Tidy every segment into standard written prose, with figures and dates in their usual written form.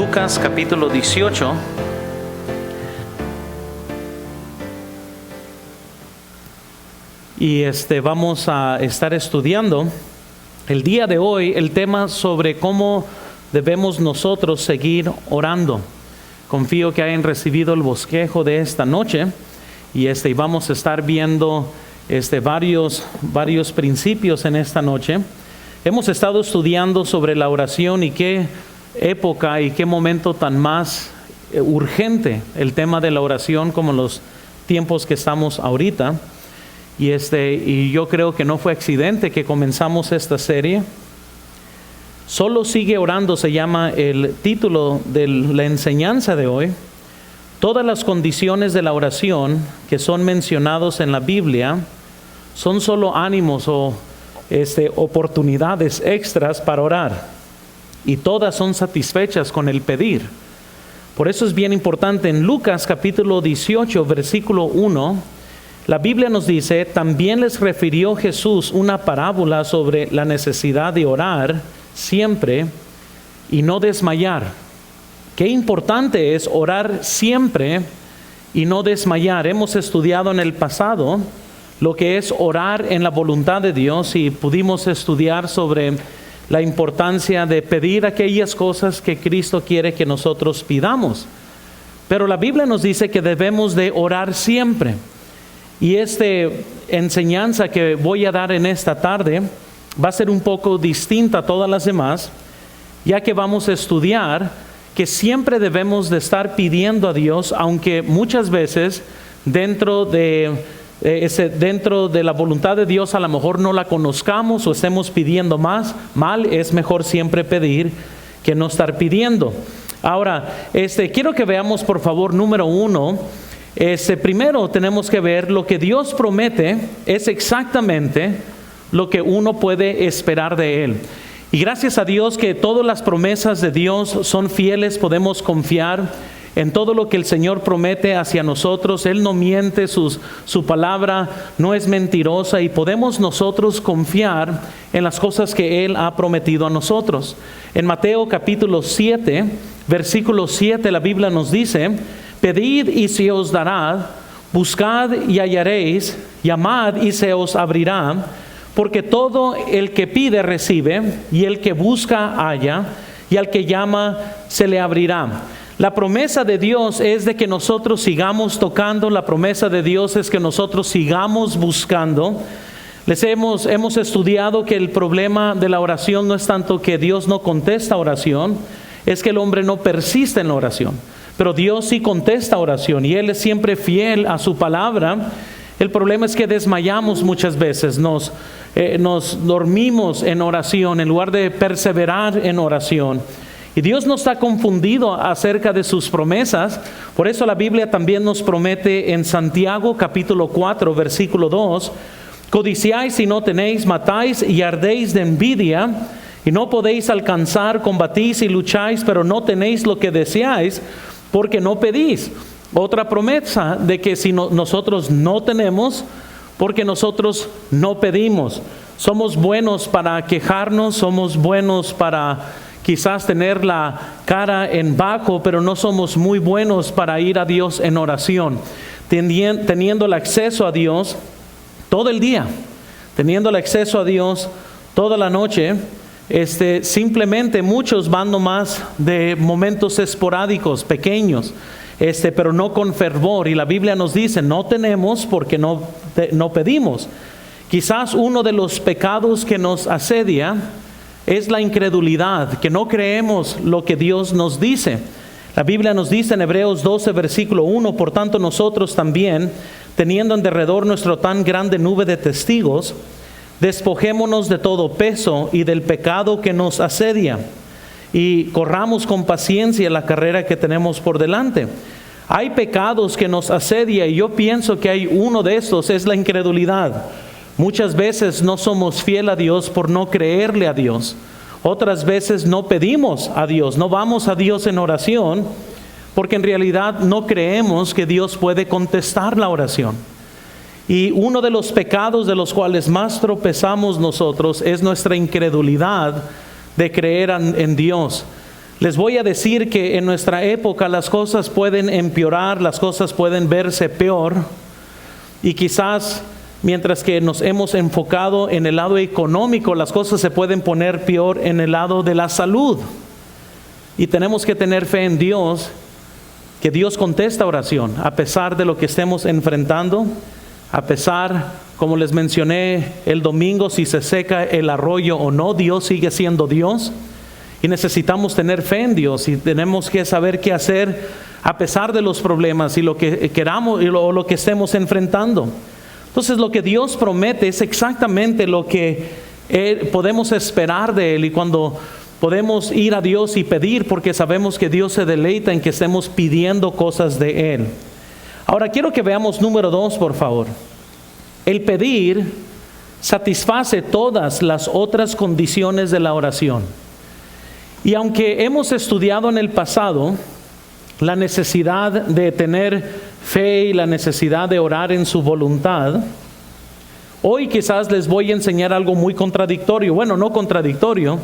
Lucas capítulo 18. Y vamos a estar estudiando el día de hoy el tema sobre cómo debemos nosotros seguir orando. Confío que hayan recibido el bosquejo de esta noche y vamos a estar viendo varios principios en esta noche. Hemos estado estudiando sobre la oración y qué época y qué momento tan más urgente el tema de la oración como los tiempos que estamos ahorita. Y yo creo que no fue accidente que comenzamos esta serie. Solo sigue orando se llama el título de la enseñanza de hoy. Todas las condiciones de la oración que son mencionados en la Biblia son solo ánimos o oportunidades extras para orar, y todas son satisfechas con el pedir. Por eso es bien importante. En Lucas capítulo 18 versículo 1, la Biblia nos dice: también les refirió Jesús una parábola sobre la necesidad de orar siempre y no desmayar. Qué importante es orar siempre y no desmayar. Hemos estudiado en el pasado lo que es orar en la voluntad de Dios y pudimos estudiar sobre la importancia de pedir aquellas cosas que Cristo quiere que nosotros pidamos. Pero la Biblia nos dice que debemos de orar siempre. Y esta enseñanza que voy a dar en esta tarde va a ser un poco distinta a todas las demás, ya que vamos a estudiar que siempre debemos de estar pidiendo a Dios, aunque muchas veces dentro de la voluntad de Dios a lo mejor no la conozcamos o estemos pidiendo mal, es mejor siempre pedir que no estar pidiendo. Ahora, quiero que veamos por favor, número 1, primero tenemos que ver lo que Dios promete es exactamente lo que uno puede esperar de Él. Y gracias a Dios que todas las promesas de Dios son fieles, podemos confiar en todo lo que el Señor promete hacia nosotros. Él no miente, su palabra no es mentirosa, y podemos nosotros confiar en las cosas que Él ha prometido a nosotros. En Mateo capítulo 7, versículo 7, la Biblia nos dice: pedid y se os dará, buscad y hallaréis, llamad y se os abrirá, porque todo el que pide recibe, y el que busca halla, y al que llama se le abrirá. La promesa de Dios es de que nosotros sigamos tocando. La promesa de Dios es que nosotros sigamos buscando. Hemos estudiado que el problema de la oración no es tanto que Dios no contesta oración, es que el hombre no persiste en la oración. Pero Dios sí contesta oración y Él es siempre fiel a su palabra. El problema es que desmayamos muchas veces, nos dormimos en oración en lugar de perseverar en oración. Y Dios no está confundido acerca de sus promesas. Por eso la Biblia también nos promete en Santiago capítulo 4 versículo 2: codiciáis y no tenéis, matáis y ardéis de envidia, y no podéis alcanzar, combatís y lucháis, pero no tenéis lo que deseáis, porque no pedís. Otra promesa de que si nosotros no tenemos, porque nosotros no pedimos. Somos buenos para quejarnos, somos buenos para quizás tener la cara en bajo, pero no somos muy buenos para ir a Dios en oración, teniendo el acceso a Dios todo el día, teniendo el acceso a Dios toda la noche. Simplemente muchos van nomás de momentos esporádicos, pequeños, pero no con fervor. Y la Biblia nos dice: no tenemos porque no pedimos. Quizás uno de los pecados que nos asedia es la incredulidad, que no creemos lo que Dios nos dice. La Biblia nos dice en Hebreos 12 versículo 1: por tanto nosotros también, teniendo en derredor nuestro tan grande nube de testigos, despojémonos de todo peso y del pecado que nos asedia, y corramos con paciencia la carrera que tenemos por delante. Hay pecados que nos asedia, y yo pienso que hay uno de estos, es la incredulidad. Muchas veces no somos fiel a Dios por no creerle a Dios. Otras veces no pedimos a Dios, no vamos a Dios en oración, porque en realidad no creemos que Dios puede contestar la oración. Y uno de los pecados de los cuales más tropezamos nosotros es nuestra incredulidad de creer en Dios. Les voy a decir que en nuestra época las cosas pueden empeorar, las cosas pueden verse peor, y quizás mientras que nos hemos enfocado en el lado económico, las cosas se pueden poner peor en el lado de la salud. Y tenemos que tener fe en Dios, que Dios contesta oración, a pesar de lo que estemos enfrentando, a pesar, como les mencioné el domingo, si se seca el arroyo o no, Dios sigue siendo Dios. Y necesitamos tener fe en Dios y tenemos que saber qué hacer a pesar de los problemas y lo que queramos y lo que estemos enfrentando. Entonces lo que Dios promete es exactamente lo que podemos esperar de Él, y cuando podemos ir a Dios y pedir, porque sabemos que Dios se deleita en que estemos pidiendo cosas de Él. Ahora quiero que veamos número 2, por favor. El pedir satisface todas las otras condiciones de la oración. Y aunque hemos estudiado en el pasado la necesidad de tener fe y la necesidad de orar en su voluntad, hoy quizás les voy a enseñar algo muy contradictorio. Bueno, no contradictorio,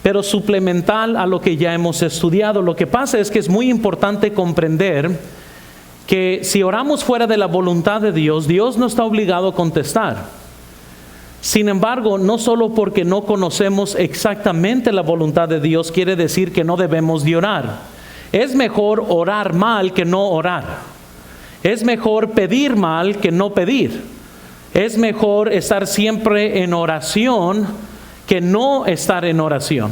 pero suplemental a lo que ya hemos estudiado. Lo que pasa es que es muy importante comprender que si oramos fuera de la voluntad de Dios, Dios no está obligado a contestar. Sin embargo, no solo porque no conocemos exactamente la voluntad de Dios quiere decir que no debemos de orar. Es mejor orar mal que no orar. Es mejor pedir mal que no pedir. Es mejor estar siempre en oración que no estar en oración.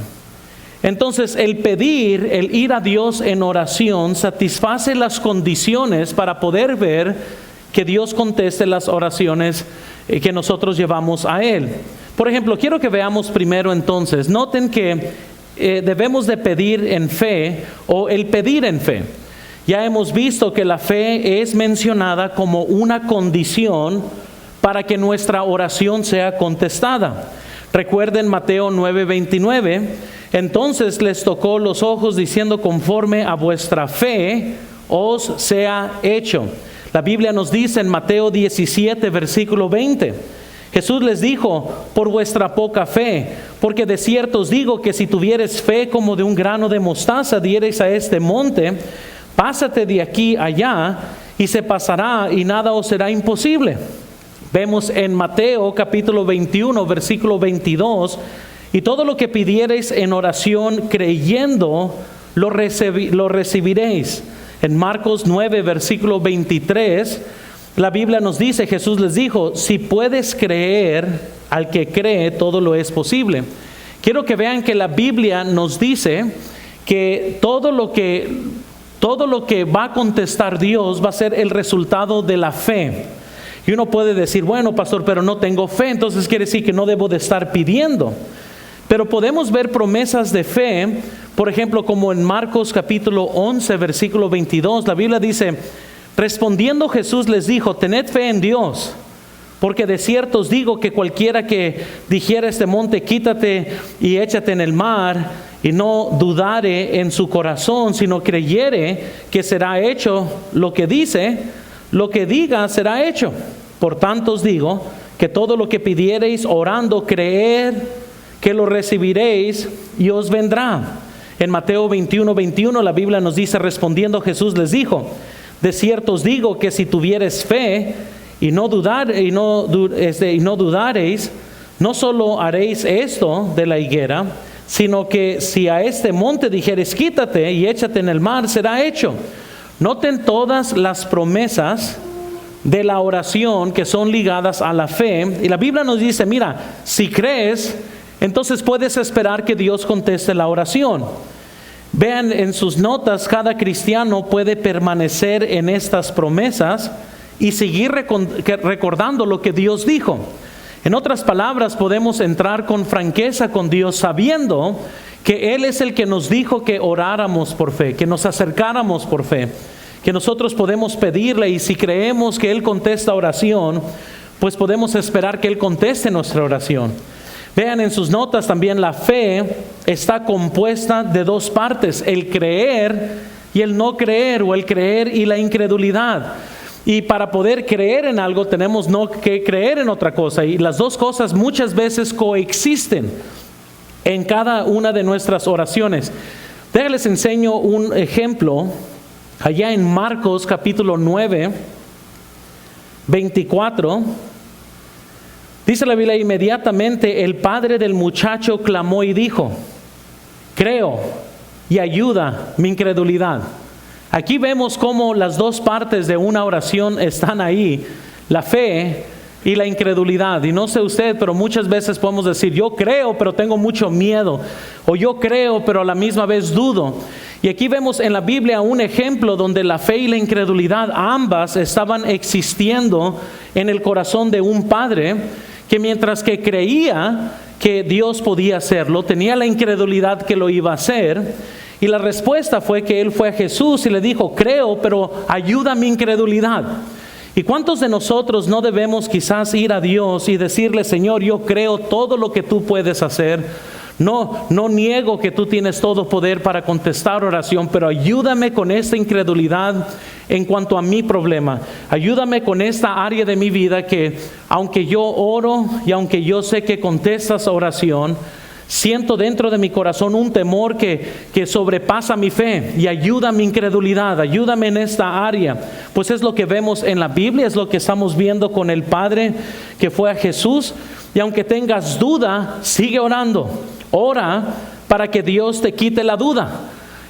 Entonces, el pedir, el ir a Dios en oración, satisface las condiciones para poder ver que Dios conteste las oraciones que nosotros llevamos a Él. Por ejemplo, quiero que veamos primero entonces, noten que debemos de pedir en fe, o el pedir en fe. Ya hemos visto que la fe es mencionada como una condición para que nuestra oración sea contestada. Recuerden Mateo 9:29, entonces les tocó los ojos diciendo, conforme a vuestra fe os sea hecho. La Biblia nos dice en Mateo 17, versículo 20, Jesús les dijo, por vuestra poca fe, porque de cierto os digo que si tuvieres fe como de un grano de mostaza, diereis a este monte, pásate de aquí allá, y se pasará, y nada os será imposible. Vemos en Mateo capítulo 21, versículo 22, y todo lo que pidiereis en oración creyendo, lo recibiréis. En Marcos 9, versículo 23, la Biblia nos dice, Jesús les dijo, si puedes creer, al que cree, todo lo es posible. Quiero que vean que la Biblia nos dice que todo lo que va a contestar Dios va a ser el resultado de la fe. Y uno puede decir, bueno, pastor, pero no tengo fe, entonces quiere decir que no debo de estar pidiendo. Pero podemos ver promesas de fe, por ejemplo, como en Marcos capítulo 11, versículo 22, la Biblia dice, respondiendo Jesús les dijo, tened fe en Dios, porque de cierto os digo que cualquiera que dijera a este monte, quítate y échate en el mar, y no dudare en su corazón, sino creyere que será hecho lo que dice, lo que diga será hecho. Por tanto os digo que todo lo que pidiereis orando, creer que lo recibiréis y os vendrá. En Mateo 21:21 la Biblia nos dice, respondiendo Jesús les dijo, de cierto os digo que si tuvieres fe y no dudareis, no solo haréis esto de la higuera, sino que si a este monte dijeres, quítate y échate en el mar, será hecho. Noten todas las promesas de la oración que son ligadas a la fe. Y la Biblia nos dice, mira, si crees, entonces puedes esperar que Dios conteste la oración. Vean en sus notas, cada cristiano puede permanecer en estas promesas y seguir recordando lo que Dios dijo. En otras palabras, podemos entrar con franqueza con Dios sabiendo que Él es el que nos dijo que oráramos por fe, que nos acercáramos por fe, que nosotros podemos pedirle, y si creemos que Él contesta oración, pues podemos esperar que Él conteste nuestra oración. Vean en sus notas también, la fe está compuesta de dos partes, el creer y el no creer, o el creer y la incredulidad. Y para poder creer en algo tenemos que creer en otra cosa, y las dos cosas muchas veces coexisten en cada una de nuestras oraciones. Les enseño un ejemplo allá en Marcos capítulo 9, 24. Dice la Biblia: inmediatamente el padre del muchacho clamó y dijo: creo, y ayuda mi incredulidad. Aquí vemos cómo las dos partes de una oración están ahí: la fe y la incredulidad. Y no sé usted, pero muchas veces podemos decir: yo creo, pero tengo mucho miedo, o yo creo, pero a la misma vez dudo. Y aquí vemos en la Biblia un ejemplo donde la fe y la incredulidad ambas estaban existiendo en el corazón de un padre que, mientras que creía que Dios podía hacerlo, tenía la incredulidad que lo iba a hacer. Y la respuesta fue que él fue a Jesús y le dijo: creo, pero ayuda mi incredulidad. ¿Y cuántos de nosotros no debemos quizás ir a Dios y decirle: Señor, yo creo todo lo que tú puedes hacer, no niego que tú tienes todo poder para contestar oración, pero ayúdame con esta incredulidad en cuanto a mi problema, ayúdame con esta área de mi vida que, aunque yo oro y aunque yo sé que contestas oración, siento dentro de mi corazón un temor que sobrepasa mi fe, y ayuda mi incredulidad, ayúdame en esta área. Pues es lo que vemos en la Biblia, es lo que estamos viendo con el Padre que fue a Jesús. Y aunque tengas duda, sigue orando, ora para que Dios te quite la duda.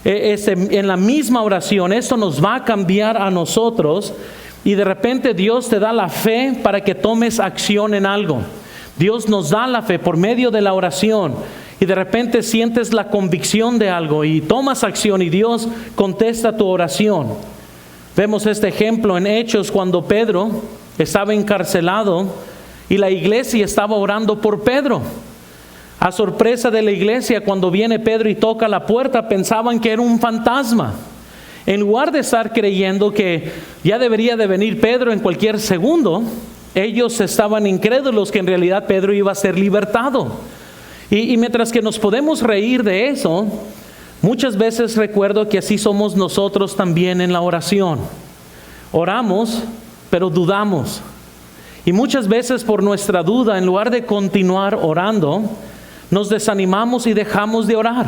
En la misma oración, esto nos va a cambiar a nosotros, y de repente Dios te da la fe para que tomes acción en algo. Dios nos da la fe por medio de la oración, y de repente sientes la convicción de algo y tomas acción y Dios contesta tu oración. Vemos este ejemplo en Hechos cuando Pedro estaba encarcelado y la iglesia estaba orando por Pedro. A sorpresa de la iglesia, cuando viene Pedro y toca la puerta, pensaban que era un fantasma. En lugar de estar creyendo que ya debería de venir Pedro en cualquier segundo, ellos estaban incrédulos que en realidad Pedro iba a ser libertado. Y mientras que nos podemos reír de eso, muchas veces recuerdo que así somos nosotros también en la oración. Oramos, pero dudamos. Y muchas veces por nuestra duda, en lugar de continuar orando, nos desanimamos y dejamos de orar.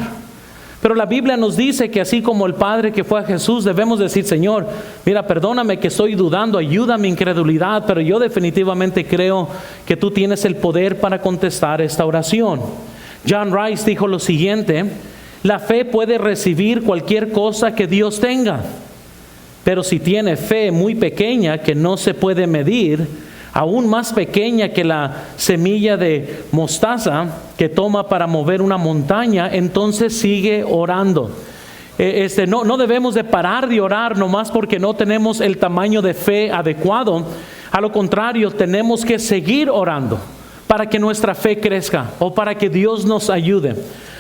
Pero la Biblia nos dice que así como el Padre que fue a Jesús, debemos decir: Señor, mira, perdóname que estoy dudando, ayuda mi incredulidad, pero yo definitivamente creo que tú tienes el poder para contestar esta oración. John Rice dijo lo siguiente: la fe puede recibir cualquier cosa que Dios tenga, pero si tiene fe muy pequeña que no se puede medir, aún más pequeña que la semilla de mostaza que toma para mover una montaña, entonces sigue orando. No debemos de parar de orar nomás porque no tenemos el tamaño de fe adecuado. A lo contrario, tenemos que seguir orando para que nuestra fe crezca o para que Dios nos ayude.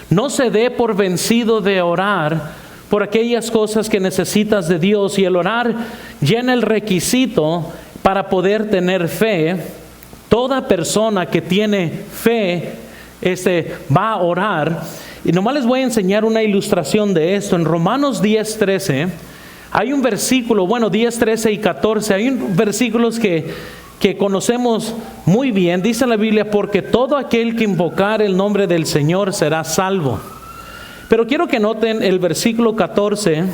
No se dé por vencido de orar por aquellas cosas que necesitas de Dios, y el orar llena el requisito para poder tener fe. Toda persona que tiene fe va a orar. Y nomás les voy a enseñar una ilustración de esto. En Romanos 10:13 hay un versículo, 10, 13 y 14, hay versículos que conocemos muy bien. Dice la Biblia: porque todo aquel que invocar el nombre del Señor será salvo. Pero quiero que noten el versículo 14,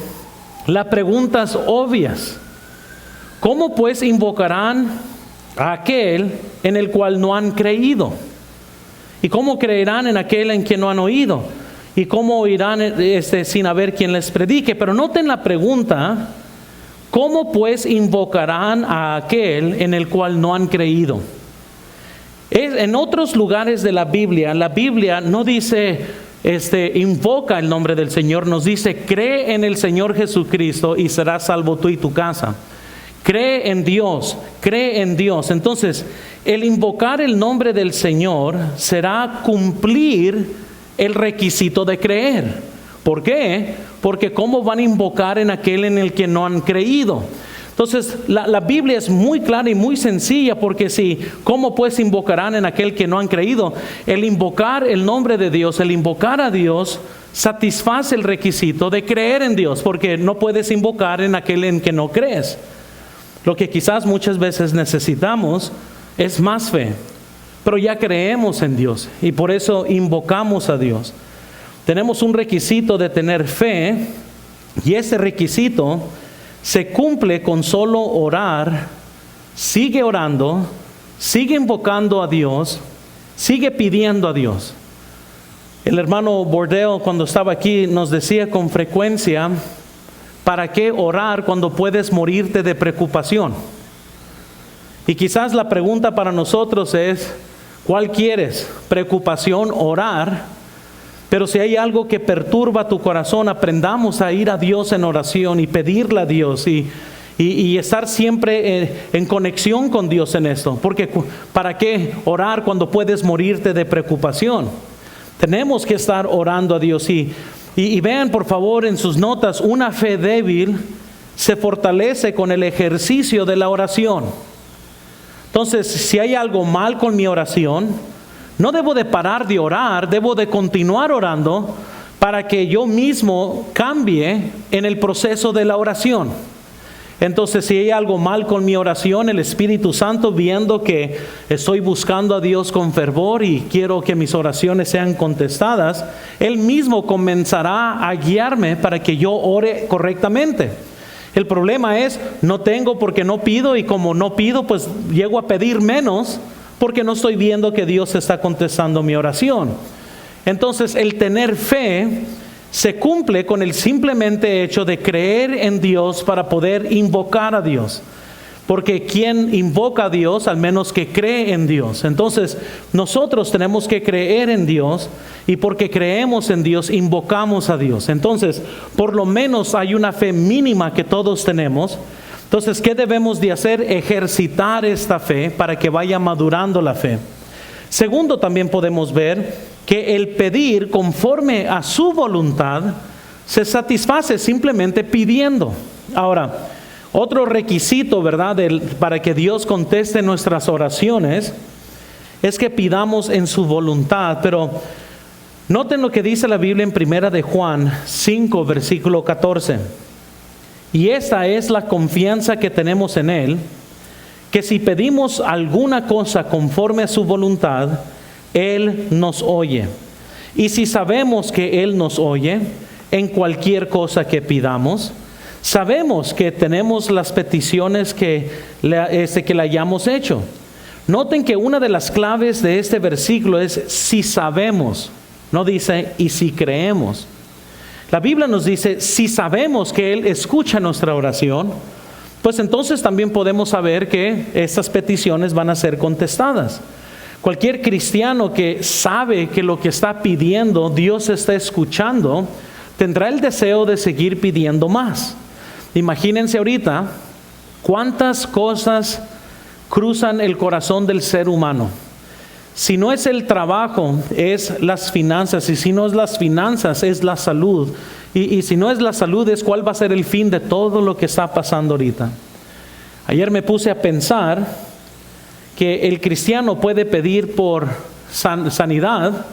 las preguntas obvias. ¿Cómo pues invocarán a aquel en el cual no han creído? ¿Y cómo creerán en aquel en quien no han oído? ¿Y cómo oirán sin haber quien les predique? Pero noten la pregunta: ¿cómo pues invocarán a aquel en el cual no han creído? En otros lugares de la Biblia no dice invoca el nombre del Señor, nos dice: cree en el Señor Jesucristo y serás salvo tú y tu casa. Cree en Dios, cree en Dios. Entonces, el invocar el nombre del Señor será cumplir el requisito de creer. ¿Por qué? Porque ¿cómo van a invocar en aquel en el que no han creído? Entonces, la Biblia es muy clara y muy sencilla, porque ¿cómo pues invocarán en aquel que no han creído? El invocar el nombre de Dios, el invocar a Dios, satisface el requisito de creer en Dios, porque no puedes invocar en aquel en que no crees. Lo que quizás muchas veces necesitamos es más fe, pero ya creemos en Dios y por eso invocamos a Dios. tenemos un requisito de tener fe, y ese requisito se cumple con solo orar. Sigue orando, sigue invocando a Dios, sigue pidiendo a Dios. El hermano Bordeo, cuando estaba aquí, nos decía con frecuencia: ¿para qué orar cuando puedes morirte de preocupación? Y quizás la pregunta para nosotros es: ¿cuál quieres? ¿Preocupación, orar? Pero si hay algo que perturba tu corazón, aprendamos a ir a Dios en oración y pedirle a Dios y estar siempre en conexión con Dios en esto. Porque ¿para qué orar cuando puedes morirte de preocupación? Tenemos que estar orando a Dios. Y vean por favor en sus notas, una fe débil se fortalece con el ejercicio de la oración. Entonces, si hay algo mal con mi oración, no debo de parar de orar, debo de continuar orando para que yo mismo cambie en el proceso de la oración. Entonces, si hay algo mal con mi oración, el Espíritu Santo, viendo que estoy buscando a Dios con fervor y quiero que mis oraciones sean contestadas, Él mismo comenzará a guiarme para que yo ore correctamente. El problema es, no tengo porque no pido, y como no pido, pues llego a pedir menos, porque no estoy viendo que Dios está contestando mi oración. Entonces, el tener fe se cumple con el simplemente hecho de creer en Dios para poder invocar a Dios. Porque quien invoca a Dios, al menos que cree en Dios. Entonces, nosotros tenemos que creer en Dios, y porque creemos en Dios, invocamos a Dios. Entonces, por lo menos hay una fe mínima que todos tenemos. Entonces, ¿qué debemos de hacer? Ejercitar esta fe para que vaya madurando la fe. Segundo, también podemos ver que el pedir conforme a su voluntad se satisface simplemente pidiendo. Ahora, otro requisito, ¿verdad?, para que Dios conteste nuestras oraciones es que pidamos en su voluntad. Pero noten lo que dice la Biblia en 1 de Juan 5, versículo 14. Y esta es la confianza que tenemos en Él, que si pedimos alguna cosa conforme a su voluntad, Él nos oye. Y si sabemos que Él nos oye en cualquier cosa que pidamos, sabemos que tenemos las peticiones que le hayamos hecho. Noten que una de las claves de este versículo es si sabemos, no dice y si creemos. La Biblia nos dice, si sabemos que Él escucha nuestra oración, pues entonces también podemos saber que estas peticiones van a ser contestadas. Cualquier cristiano que sabe que lo que está pidiendo Dios está escuchando, tendrá el deseo de seguir pidiendo más. Imagínense ahorita cuántas cosas cruzan el corazón del ser humano. Si no es el trabajo, es las finanzas. Y si no es las finanzas, es la salud. Y si no es la salud, es cuál va a ser el fin de todo lo que está pasando ahorita. Ayer me puse a pensar que el cristiano puede pedir por sanidad,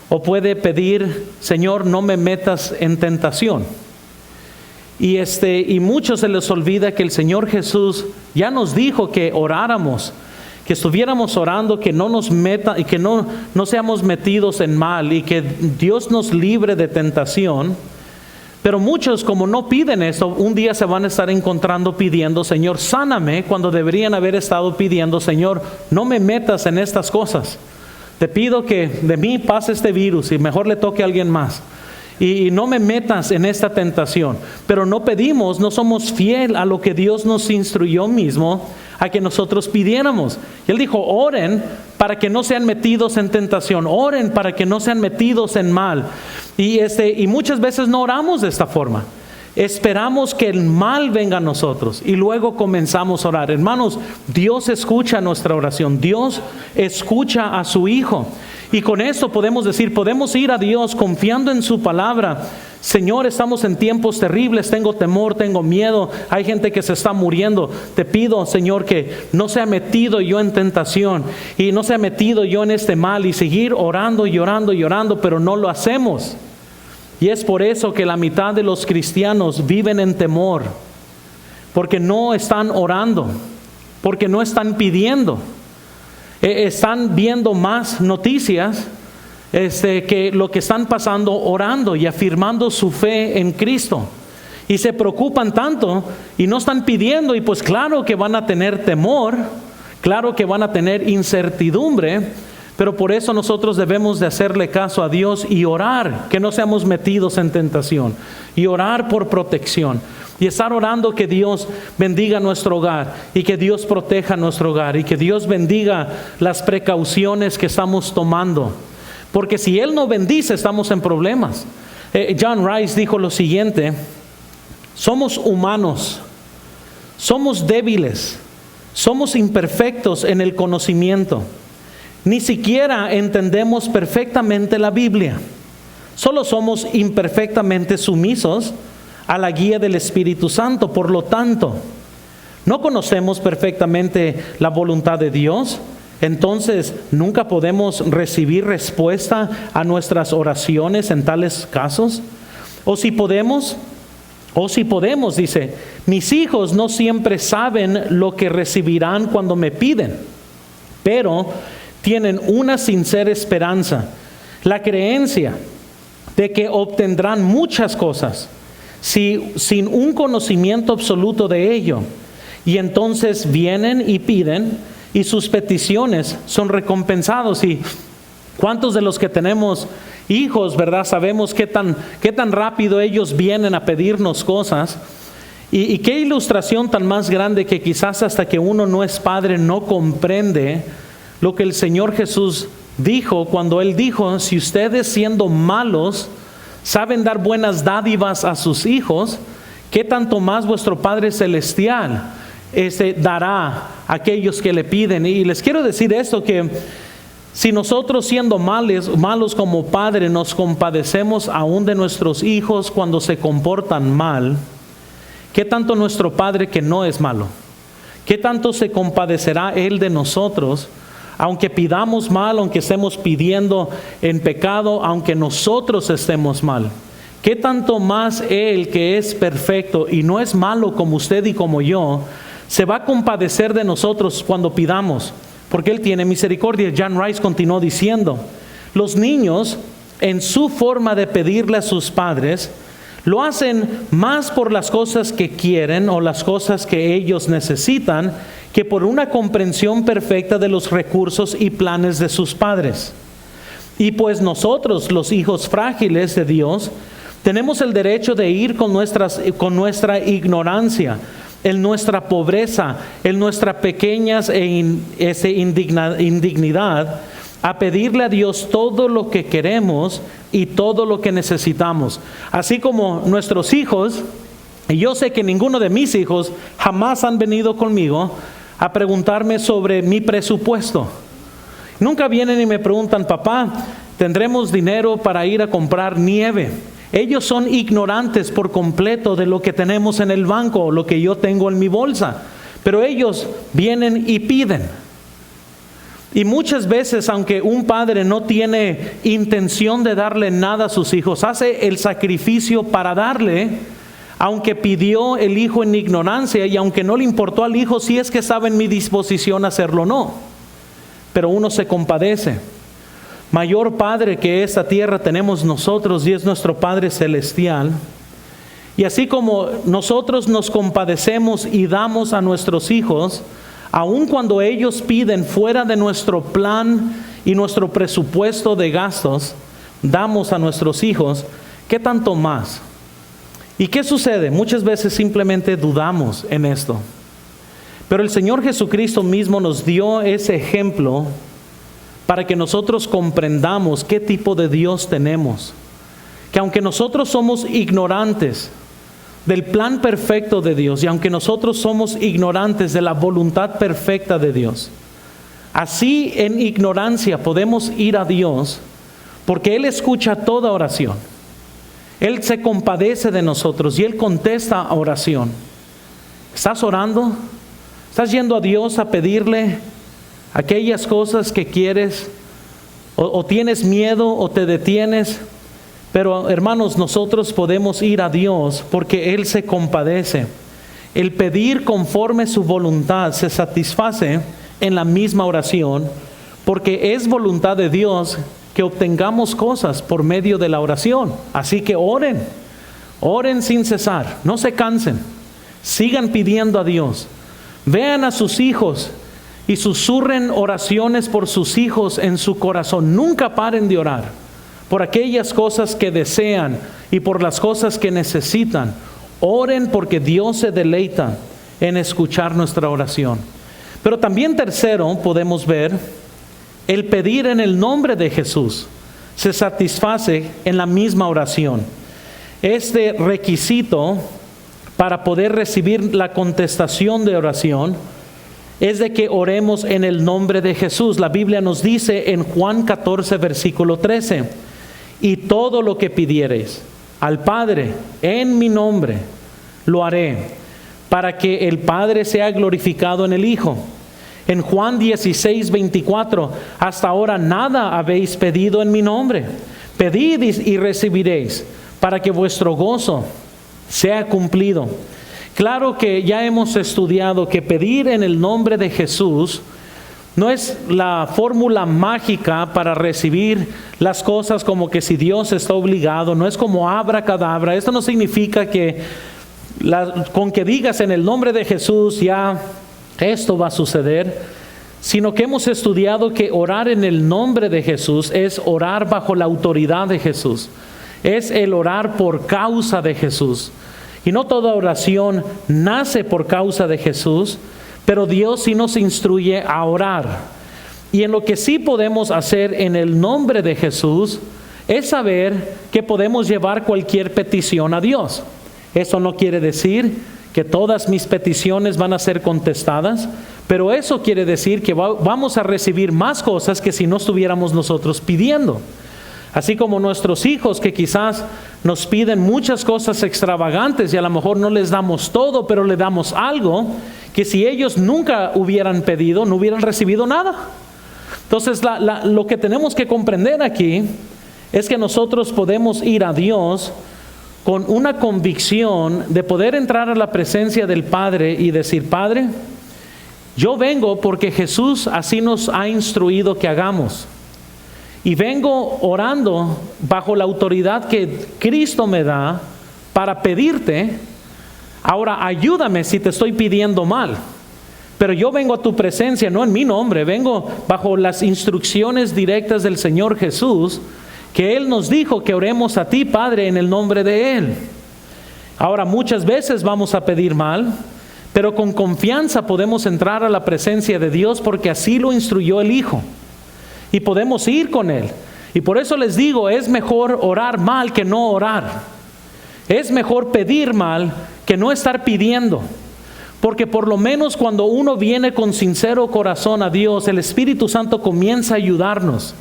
o puede pedir, Señor, no me metas en tentación. Y muchos se les olvida que el Señor Jesús ya nos dijo que oráramos, que estuviéramos orando, que no nos meta y que no seamos metidos en mal, y que Dios nos libre de tentación. Pero muchos, como no piden eso, un día se van a estar encontrando pidiendo, Señor, sáname, cuando deberían haber estado pidiendo, Señor, no me metas en estas cosas. Te pido que de mí pase este virus y mejor le toque a alguien más. Y no me metas en esta tentación. Pero no pedimos, no somos fiel a lo que Dios nos instruyó mismo a que nosotros pidiéramos. Y Él dijo, oren para que no sean metidos en tentación, oren para que no sean metidos en mal. Y muchas veces no oramos de esta forma. Esperamos que el mal venga a nosotros y luego comenzamos a orar. Hermanos, Dios escucha nuestra oración, Dios escucha a su Hijo. Y con esto podemos decir, podemos ir a Dios confiando en su palabra. Señor, estamos en tiempos terribles, tengo temor, tengo miedo, hay gente que se está muriendo. Te pido, Señor, que no sea metido yo en tentación y no sea metido yo en este mal, y seguir orando y orando y orando, pero no lo hacemos. Y es por eso que la mitad de los cristianos viven en temor, porque no están orando, porque no están pidiendo. Están viendo más noticias, que lo que están pasando orando y afirmando su fe en Cristo. Y se preocupan tanto y no están pidiendo, y pues claro que van a tener temor, claro que van a tener incertidumbre, pero por eso nosotros debemos de hacerle caso a Dios y orar, que no seamos metidos en tentación, y orar por protección, y estar orando que Dios bendiga nuestro hogar, y que Dios proteja nuestro hogar, y que Dios bendiga las precauciones que estamos tomando, porque si Él no bendice estamos en problemas. John Rice dijo lo siguiente: somos humanos, somos débiles, somos imperfectos en el conocimiento. Ni siquiera entendemos perfectamente la Biblia. Solo somos imperfectamente sumisos a la guía del Espíritu Santo. Por lo tanto, no conocemos perfectamente la voluntad de Dios. Entonces, nunca podemos recibir respuesta a nuestras oraciones en tales casos. O si podemos, dice, mis hijos no siempre saben lo que recibirán cuando me piden, pero tienen una sincera esperanza, la creencia de que obtendrán muchas cosas sin un conocimiento absoluto de ello. Y entonces vienen y piden, y sus peticiones son recompensados. Y ¿cuántos de los que tenemos hijos, verdad, sabemos qué tan rápido ellos vienen a pedirnos cosas? Y qué ilustración tan más grande, que quizás hasta que uno no es padre no comprende lo que el Señor Jesús dijo cuando Él dijo: si ustedes siendo malos saben dar buenas dádivas a sus hijos, ¿qué tanto más vuestro Padre Celestial dará a aquellos que le piden? Y les quiero decir esto, que si nosotros siendo malos como padre nos compadecemos aún de nuestros hijos cuando se comportan mal, ¿qué tanto nuestro Padre que no es malo? ¿Qué tanto se compadecerá Él de nosotros? Aunque pidamos mal, aunque estemos pidiendo en pecado, aunque nosotros estemos mal, ¿qué tanto más Él, que es perfecto y no es malo como usted y como yo, se va a compadecer de nosotros cuando pidamos? Porque Él tiene misericordia. John Rice continuó diciendo: los niños, en su forma de pedirle a sus padres, lo hacen más por las cosas que quieren o las cosas que ellos necesitan, que por una comprensión perfecta de los recursos y planes de sus padres. Y pues nosotros, los hijos frágiles de Dios, tenemos el derecho de ir con nuestra ignorancia, en nuestra pobreza, en nuestra pequeñas indignidad, a pedirle a Dios todo lo que queremos y todo lo que necesitamos. Así como nuestros hijos, y yo sé que ninguno de mis hijos jamás han venido conmigo a preguntarme sobre mi presupuesto. Nunca vienen y me preguntan: papá, ¿tendremos dinero para ir a comprar nieve? Ellos son ignorantes por completo de lo que tenemos en el banco o lo que yo tengo en mi bolsa. Pero ellos vienen y piden. Y muchas veces, aunque un padre no tiene intención de darle nada a sus hijos, hace el sacrificio para darle, aunque pidió el hijo en ignorancia y aunque no le importó al hijo si es que estaba en mi disposición a hacerlo o no. Pero uno se compadece. Mayor Padre que esta tierra tenemos nosotros, y es nuestro Padre Celestial. Y así como nosotros nos compadecemos y damos a nuestros hijos, aun cuando ellos piden fuera de nuestro plan y nuestro presupuesto de gastos, damos a nuestros hijos, ¿qué tanto más? ¿Y qué sucede? Muchas veces simplemente dudamos en esto. Pero el Señor Jesucristo mismo nos dio ese ejemplo para que nosotros comprendamos qué tipo de Dios tenemos. Que aunque nosotros somos ignorantes del plan perfecto de Dios, y aunque nosotros somos ignorantes de la voluntad perfecta de Dios, así en ignorancia podemos ir a Dios, porque Él escucha toda oración. Él se compadece de nosotros y Él contesta a oración. ¿Estás orando? ¿Estás yendo a Dios a pedirle aquellas cosas que quieres? ¿O tienes miedo o te detienes? Pero hermanos, nosotros podemos ir a Dios porque Él se compadece. El pedir conforme su voluntad se satisface en la misma oración, porque es voluntad de Dios que obtengamos cosas por medio de la oración. Así que oren, oren sin cesar, no se cansen, sigan pidiendo a Dios. Vean a sus hijos y susurren oraciones por sus hijos en su corazón. Nunca paren de orar por aquellas cosas que desean y por las cosas que necesitan. Oren porque Dios se deleita en escuchar nuestra oración. Pero también tercero, podemos ver, el pedir en el nombre de Jesús se satisface en la misma oración. Este requisito para poder recibir la contestación de oración es de que oremos en el nombre de Jesús. La Biblia nos dice en Juan 14, versículo 13, y todo lo que pidiereis al Padre en mi nombre, lo haré, para que el Padre sea glorificado en el Hijo. En Juan 16, 24, hasta ahora nada habéis pedido en mi nombre. Pedid y recibiréis, para que vuestro gozo sea cumplido. Claro que ya hemos estudiado que pedir en el nombre de Jesús no es la fórmula mágica para recibir las cosas, como que si Dios está obligado, no es como abracadabra. Esto no significa que con que digas en el nombre de Jesús ya esto va a suceder, sino que hemos estudiado que orar en el nombre de Jesús es orar bajo la autoridad de Jesús, es el orar por causa de Jesús. Y no toda oración nace por causa de Jesús, pero Dios sí nos instruye a orar. Y en lo que sí podemos hacer en el nombre de Jesús es saber que podemos llevar cualquier petición a Dios. Eso no quiere decir que todas mis peticiones van a ser contestadas, pero eso quiere decir que vamos a recibir más cosas que si no estuviéramos nosotros pidiendo. Así como nuestros hijos que quizás nos piden muchas cosas extravagantes y a lo mejor no les damos todo, pero le damos algo que si ellos nunca hubieran pedido, no hubieran recibido nada. Entonces lo que tenemos que comprender aquí es que nosotros podemos ir a Dios con una convicción de poder entrar a la presencia del Padre y decir: Padre, yo vengo porque Jesús así nos ha instruido que hagamos. Y vengo orando bajo la autoridad que Cristo me da para pedirte. Ahora ayúdame si te estoy pidiendo mal. Pero yo vengo a tu presencia no en mi nombre, vengo bajo las instrucciones directas del Señor Jesús, que Él nos dijo que oremos a ti, Padre, en el nombre de Él. Ahora, muchas veces vamos a pedir mal, pero con confianza podemos entrar a la presencia de Dios porque así lo instruyó el Hijo. Y podemos ir con Él. Y por eso les digo, es mejor orar mal que no orar. Es mejor pedir mal que no estar pidiendo. Porque por lo menos cuando uno viene con sincero corazón a Dios, el Espíritu Santo comienza a ayudarnos.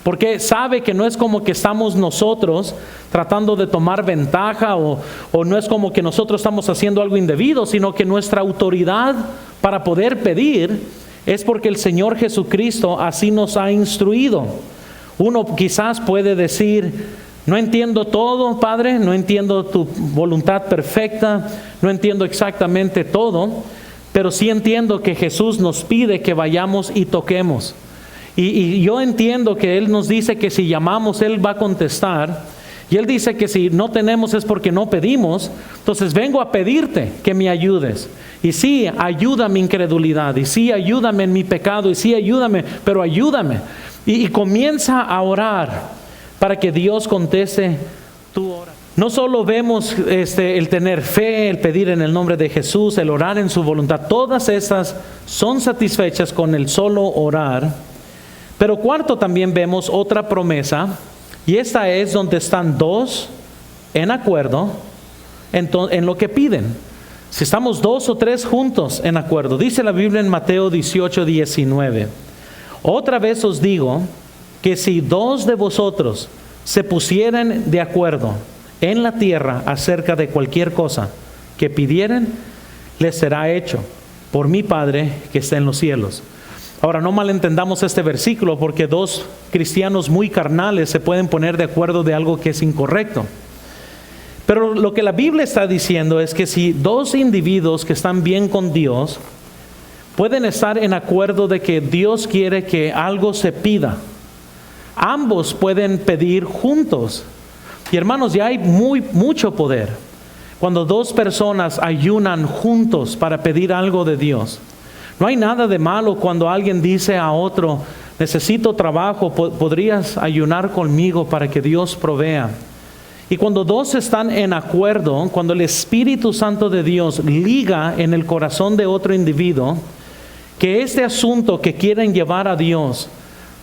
Porque sabe que no es como que estamos nosotros tratando de tomar ventaja o no es como que nosotros estamos haciendo algo indebido, sino que nuestra autoridad para poder pedir es porque el Señor Jesucristo así nos ha instruido. Uno quizás puede decir: no entiendo todo, Padre, no entiendo tu voluntad perfecta, no entiendo exactamente todo, pero sí entiendo que Jesús nos pide que vayamos y toquemos. Y yo entiendo que Él nos dice que si llamamos, Él va a contestar. Y Él dice que si no tenemos es porque no pedimos. Entonces vengo a pedirte que me ayudes. Y sí, ayuda mi incredulidad. Y sí, ayúdame en mi pecado. Y sí, ayúdame, pero ayúdame. Y comienza a orar para que Dios conteste tu oración. No solo vemos el tener fe, el pedir en el nombre de Jesús, el orar en su voluntad. Todas estas son satisfechas con el solo orar. Pero cuarto, también vemos otra promesa, y esta es donde están dos en acuerdo en lo que piden. Si estamos 2 o 3 juntos en acuerdo, dice la Biblia en Mateo 18, 19. Otra vez os digo que si 2 de vosotros se pusieran de acuerdo en la tierra acerca de cualquier cosa que pidieren, les será hecho por mi Padre que está en los cielos. Ahora, no malentendamos este versículo, porque 2 cristianos muy carnales se pueden poner de acuerdo de algo que es incorrecto. Pero lo que la Biblia está diciendo es que si 2 individuos que están bien con Dios pueden estar en acuerdo de que Dios quiere que algo se pida, Ambos pueden pedir juntos. Y hermanos, ya hay mucho poder cuando dos personas ayunan juntos para pedir algo de Dios. No hay nada de malo cuando alguien dice a otro: necesito trabajo, ¿podrías ayunar conmigo para que Dios provea? Y cuando dos están en acuerdo, cuando el Espíritu Santo de Dios liga en el corazón de otro individuo, que este asunto que quieren llevar a Dios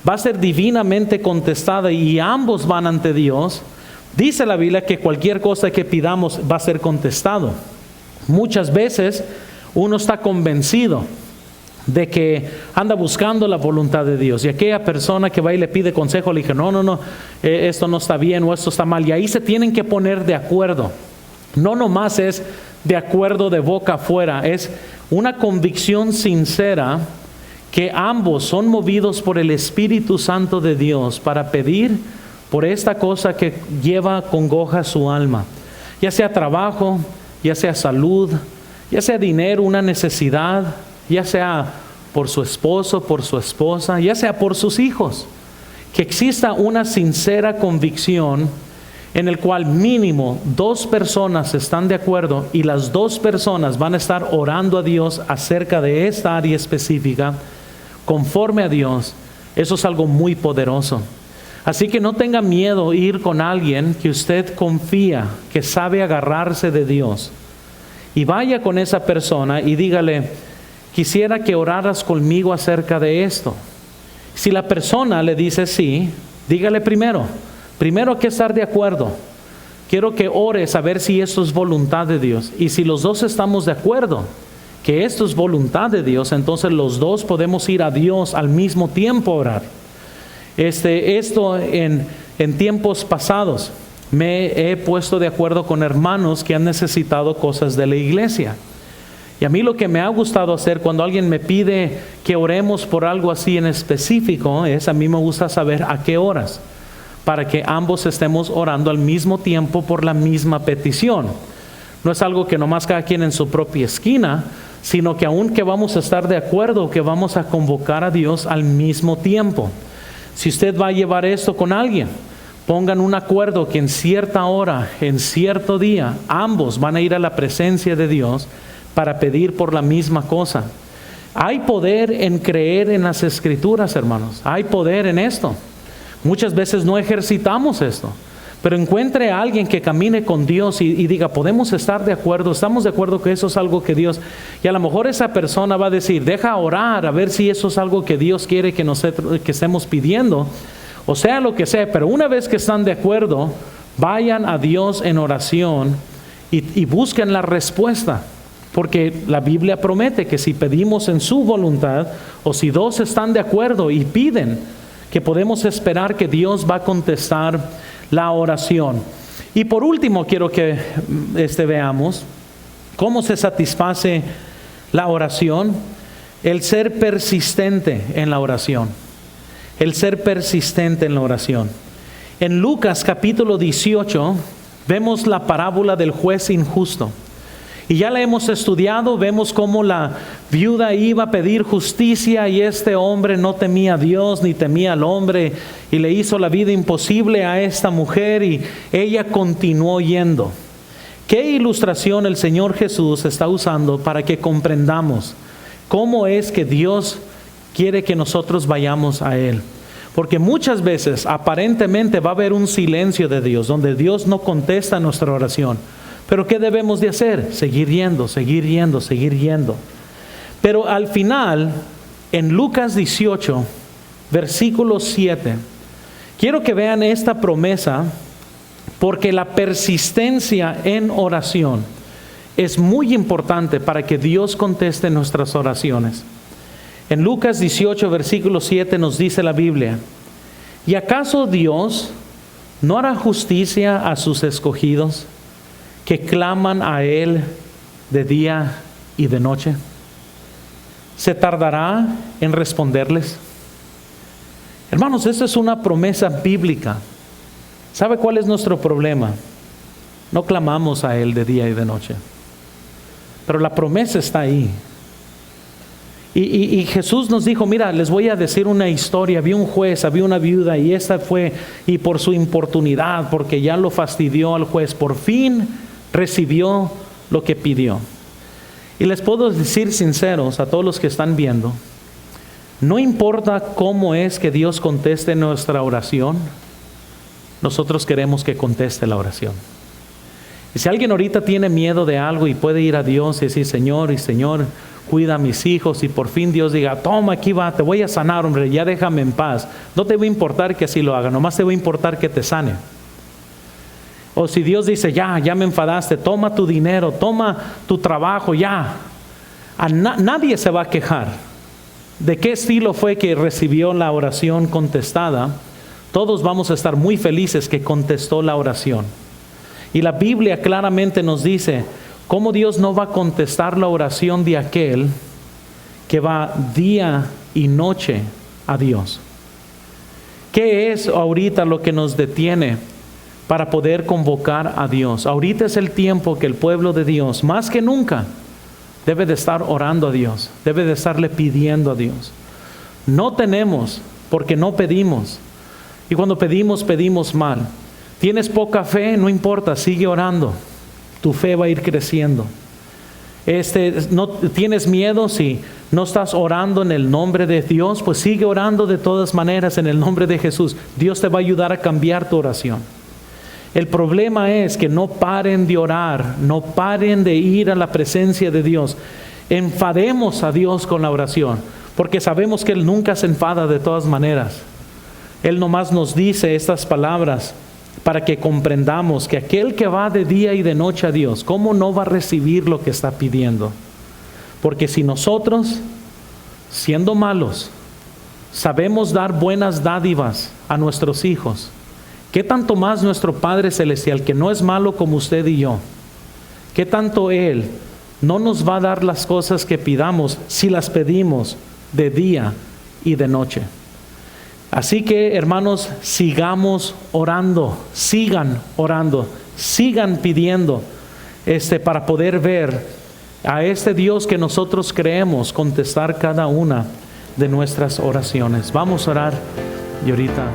va a ser divinamente contestada y ambos van ante Dios, dice la Biblia que cualquier cosa que pidamos va a ser contestado. Muchas veces uno está convencido de que anda buscando la voluntad de Dios, y aquella persona que va y le pide consejo le dice: no, esto no está bien o esto está mal, y ahí se tienen que poner de acuerdo. No nomás es de acuerdo de boca afuera, es una convicción sincera que ambos son movidos por el Espíritu Santo de Dios para pedir por esta cosa que lleva congoja su alma, ya sea trabajo, ya sea salud, ya sea dinero, una necesidad, ya sea por su esposo, por su esposa, ya sea por sus hijos. Que exista una sincera convicción en el cual mínimo dos personas están de acuerdo y las dos personas van a estar orando a Dios acerca de esta área específica, conforme a Dios. Eso es algo muy poderoso. Así que no tenga miedo ir con alguien que usted confía, que sabe agarrarse de Dios. Y vaya con esa persona y dígale: quisiera que oraras conmigo acerca de esto. Si la persona le dice sí, dígale primero que estar de acuerdo. Quiero que ores a ver si esto es voluntad de Dios. Y si los dos estamos de acuerdo que esto es voluntad de Dios, entonces los dos podemos ir a Dios al mismo tiempo a orar. Esto en tiempos pasados me he puesto de acuerdo con hermanos que han necesitado cosas de la iglesia. Y a mí lo que me ha gustado hacer cuando alguien me pide que oremos por algo así en específico es, a mí me gusta saber a qué horas, para que ambos estemos orando al mismo tiempo por la misma petición. No es algo que nomás cada quien en su propia esquina, sino que aún que vamos a estar de acuerdo, que vamos a convocar a Dios al mismo tiempo. Si usted va a llevar esto con alguien, pongan un acuerdo que en cierta hora, en cierto día, ambos van a ir a la presencia de Dios para pedir por la misma cosa. Hay poder en creer en las Escrituras, hermanos. Hay poder en esto. Muchas veces no ejercitamos esto, pero encuentre a alguien que camine con Dios y diga: podemos estar de acuerdo, estamos de acuerdo que eso es algo que Dios, y a lo mejor esa persona va a decir: deja orar a ver si eso es algo que Dios quiere que estemos pidiendo, o sea lo que sea. Pero una vez que están de acuerdo, vayan a Dios en oración y busquen la respuesta. Porque la Biblia promete que si pedimos en su voluntad, o si dos están de acuerdo y piden, que podemos esperar que Dios va a contestar la oración. Y por último, quiero que veamos cómo se satisface la oración. El ser persistente en la oración. El ser persistente en la oración. En Lucas capítulo 18 vemos la parábola del juez injusto. Y ya la hemos estudiado, vemos cómo la viuda iba a pedir justicia y este hombre no temía a Dios ni temía al hombre y le hizo la vida imposible a esta mujer y ella continuó yendo. ¿Qué ilustración el Señor Jesús está usando para que comprendamos cómo es que Dios quiere que nosotros vayamos a Él? Porque muchas veces aparentemente va a haber un silencio de Dios, donde Dios no contesta nuestra oración. Pero ¿qué debemos de hacer? Seguir yendo, seguir yendo, seguir yendo. Pero al final, en Lucas 18, versículo 7, quiero que vean esta promesa, porque la persistencia en oración es muy importante para que Dios conteste nuestras oraciones. En Lucas 18, versículo 7 nos dice la Biblia: ¿y acaso Dios no hará justicia a sus escogidos, que claman a Él de día y de noche? ¿Se tardará en responderles? Hermanos, esta es una promesa bíblica. ¿Sabe cuál es nuestro problema? No clamamos a Él de día y de noche, pero la promesa está ahí. Y Jesús nos dijo, mira, les voy a decir una historia. Había un juez, había una viuda, y esta fue, y por su importunidad, porque ya lo fastidió al juez, por fin recibió lo que pidió. Y les puedo decir sinceros a todos los que están viendo, no importa cómo es que Dios conteste nuestra oración, nosotros queremos que conteste la oración. Y si alguien ahorita tiene miedo de algo y puede ir a Dios y decir, Señor, cuida a mis hijos, y por fin Dios diga, toma, aquí va, te voy a sanar, hombre, ya déjame en paz. No te va a importar que así lo haga, nomás te va a importar que te sane. O si Dios dice, ya me enfadaste, toma tu dinero, toma tu trabajo, ya. Nadie se va a quejar de qué estilo fue que recibió la oración contestada. Todos vamos a estar muy felices que contestó la oración. Y la Biblia claramente nos dice cómo Dios no va a contestar la oración de aquel que va día y noche a Dios. ¿Qué es ahorita lo que nos detiene para poder convocar a Dios? Ahorita es el tiempo que el pueblo de Dios, más que nunca, debe de estar orando a Dios, debe de estarle pidiendo a Dios. No tenemos porque no pedimos. Y cuando pedimos, pedimos mal. ¿Tienes poca fe? No importa, sigue orando. Tu fe va a ir creciendo. ¿No tienes miedo? Si no estás orando en el nombre de Dios, pues sigue orando de todas maneras en el nombre de Jesús. Dios te va a ayudar a cambiar tu oración. El problema es que no paren de orar, no paren de ir a la presencia de Dios. Enfademos a Dios con la oración, porque sabemos que Él nunca se enfada de todas maneras. Él nomás nos dice estas palabras para que comprendamos que aquel que va de día y de noche a Dios, ¿cómo no va a recibir lo que está pidiendo? Porque si nosotros, siendo malos, sabemos dar buenas dádivas a nuestros hijos, ¿qué tanto más nuestro Padre Celestial, que no es malo como usted y yo, qué tanto Él no nos va a dar las cosas que pidamos si las pedimos de día y de noche? Así que, hermanos, sigamos orando, sigan orando, sigan pidiendo para poder ver a este Dios que nosotros creemos contestar cada una de nuestras oraciones. Vamos a orar y ahorita